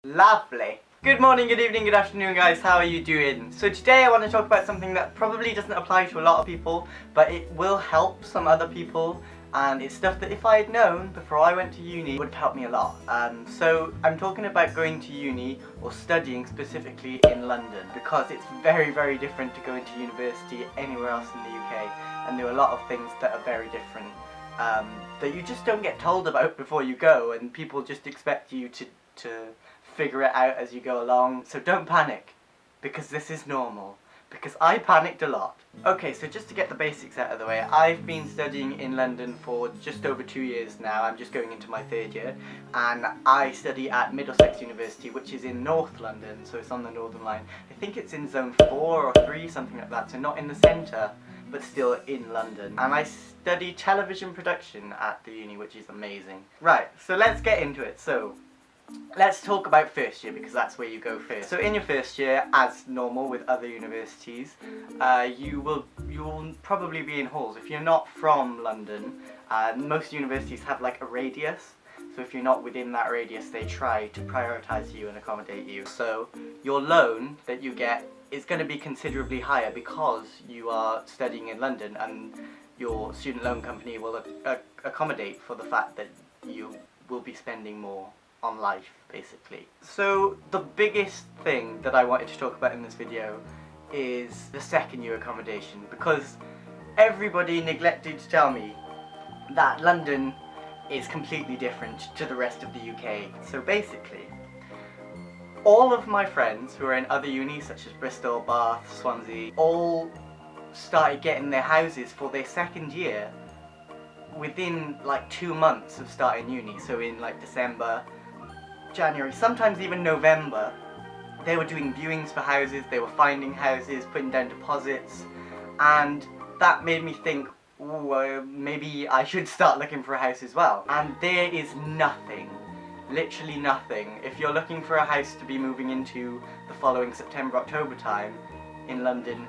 Lovely. Good morning, good evening, good afternoon guys, how are you doing? So today I want to talk about something that probably doesn't apply to a lot of people, but it will help some other people, and it's stuff that if I had known before I went to uni would have helped me a lot. So I'm talking about going to uni or studying specifically in London, because it's very, very different to going to university anywhere else in the UK, and there are a lot of things that are very different that you just don't get told about before you go, and people just expect you to figure it out as you go along. So don't panic, because this is normal, because I panicked a lot. Okay, so just to get the basics out of the way, I've been studying in London for just over 2 years now. I'm just going into my 3rd year, and I study at Middlesex University, which is in North London, so it's on the Northern Line. I think it's in zone 4 or 3, something like that, so not in the centre, but still in London. And I study television production at the uni, which is amazing. Right, so let's get into it. So let's talk about first year, because that's where you go first. So in your first year, as normal with other universities, you will probably be in halls. If you're not from London, most universities have like a radius. So if you're not within that radius, they try to prioritise you and accommodate you. So your loan that you get is going to be considerably higher because you are studying in London, and your student loan company will accommodate for the fact that you will be spending more on life, basically. So the biggest thing that I wanted to talk about in this video is the second year accommodation, because everybody neglected to tell me that London is completely different to the rest of the UK. So basically, all of my friends who are in other unis such as Bristol, Bath, Swansea, all started getting their houses for their second year within like 2 months of starting uni. So in like December, January, sometimes even November, they were doing viewings for houses, they were finding houses, putting down deposits, and that made me think, ooh, maybe I should start looking for a house as well. And there is nothing, literally nothing. If you're looking for a house to be moving into the following September, October time in London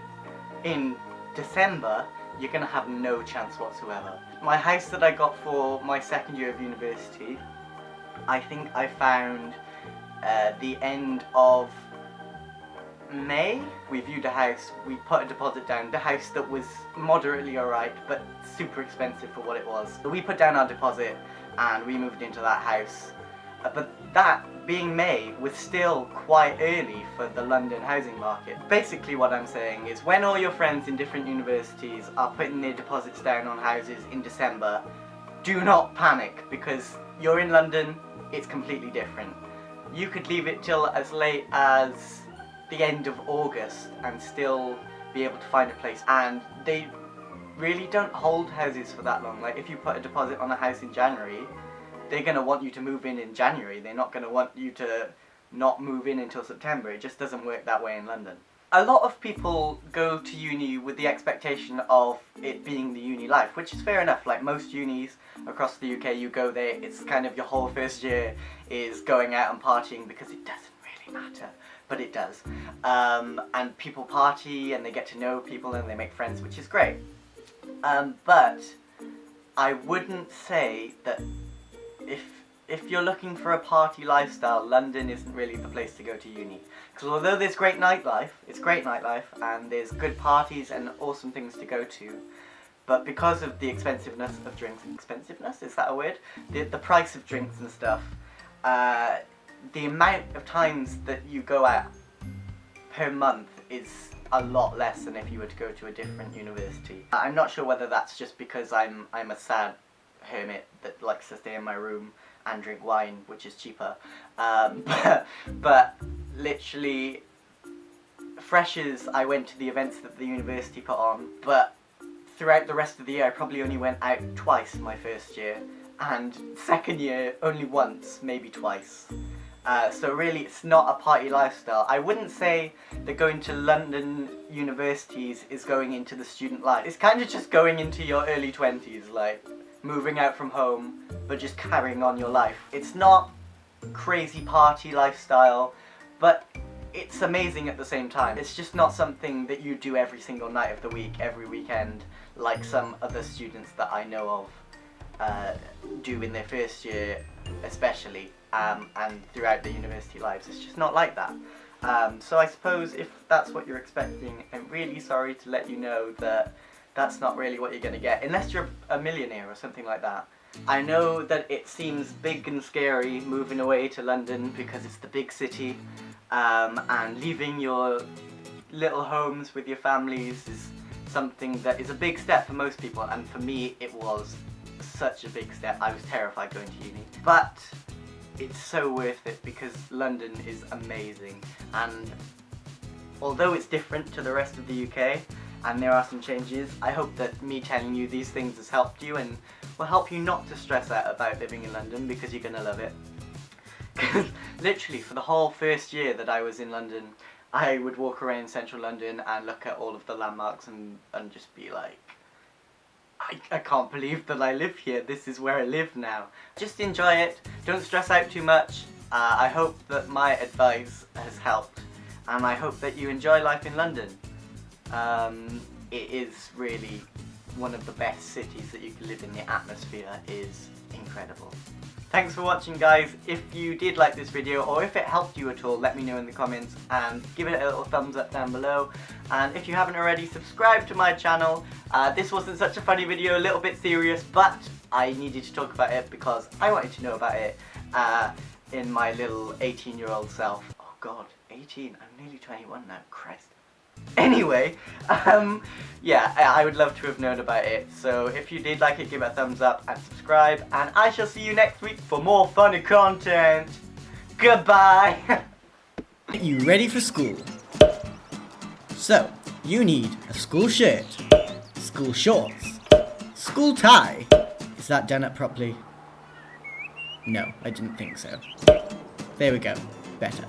in December, you're gonna have no chance whatsoever. My house that I got for my second year of university, I think I found the end of May. We viewed a house, we put a deposit down, the house that was moderately alright, but super expensive for what it was. So we put down our deposit and we moved into that house. But that, being May, was still quite early for the London housing market. Basically what I'm saying is, when all your friends in different universities are putting their deposits down on houses in December, do not panic, because you're in London, it's completely different. You could leave it till as late as the end of August and still be able to find a place, and they really don't hold houses for that long. Like, if you put a deposit on a house in January, they're going to want you to move in January. They're not going to want you to not move in until September. It just doesn't work that way in London. A lot of people go to uni with the expectation of it being the uni life, which is fair enough. Like most unis across the UK, you go there, it's kind of your whole first year is going out and partying, because it doesn't really matter, but it does. And people party and they get to know people and they make friends, which is great. But I wouldn't say that if you're looking for a party lifestyle, London isn't really the place to go to uni. Because although there's great nightlife, it's great nightlife, and there's good parties and awesome things to go to, but because of the expensiveness of drinks, expensiveness, is that a word? The price of drinks and stuff, the amount of times that you go out per month is a lot less than if you were to go to a different university. I'm not sure whether that's just because I'm a sad hermit that likes to stay in my room and drink wine, which is cheaper, but literally, freshers, I went to the events that the university put on, but throughout the rest of the year I probably only went out twice my first year, and second year only once, maybe twice. So really, it's not a party lifestyle. I wouldn't say that going to London universities is going into the student life. It's kind of just going into your early 20s, like moving out from home, but just carrying on your life. It's not crazy party lifestyle, but it's amazing at the same time. It's just not something that you do every single night of the week, every weekend, like some other students that I know of do in their first year especially. and throughout their university lives. It's just not like that. So I suppose if that's what you're expecting, I'm really sorry to let you know that that's not really what you're going to get, unless you're a millionaire or something like that. I know that it seems big and scary moving away to London because it's the big city, and leaving your little homes with your families is something that is a big step for most people, and for me it was such a big step. I was terrified going to uni, but it's so worth it because London is amazing, and although it's different to the rest of the UK and there are some changes, I hope that me telling you these things has helped you and will help you not to stress out about living in London, because you're gonna love it. Because literally for the whole first year that I was in London, I would walk around central London and look at all of the landmarks and just be like, I can't believe that I live here. This is where I live now. Just enjoy it. Don't stress out too much. I hope that my advice has helped, and I hope that you enjoy life in London. It is really one of the best cities that you can live in. The atmosphere is incredible. Thanks for watching, guys. If you did like this video, or if it helped you at all, let me know in the comments and give it a little thumbs up down below. And if you haven't already, subscribe to my channel. This wasn't such a funny video, a little bit serious, but I needed to talk about it because I wanted to know about it in my little 18-year-old self. Oh god, 18? I'm nearly 21 now, Christ. Anyway, yeah, I would love to have known about it. So if you did like it, give it a thumbs up and subscribe, and I shall see you next week for more funny content. Goodbye. You ready for school? So, you need a school shirt, school shorts, school tie. Is that done up properly? No, I didn't think so. There we go. Better.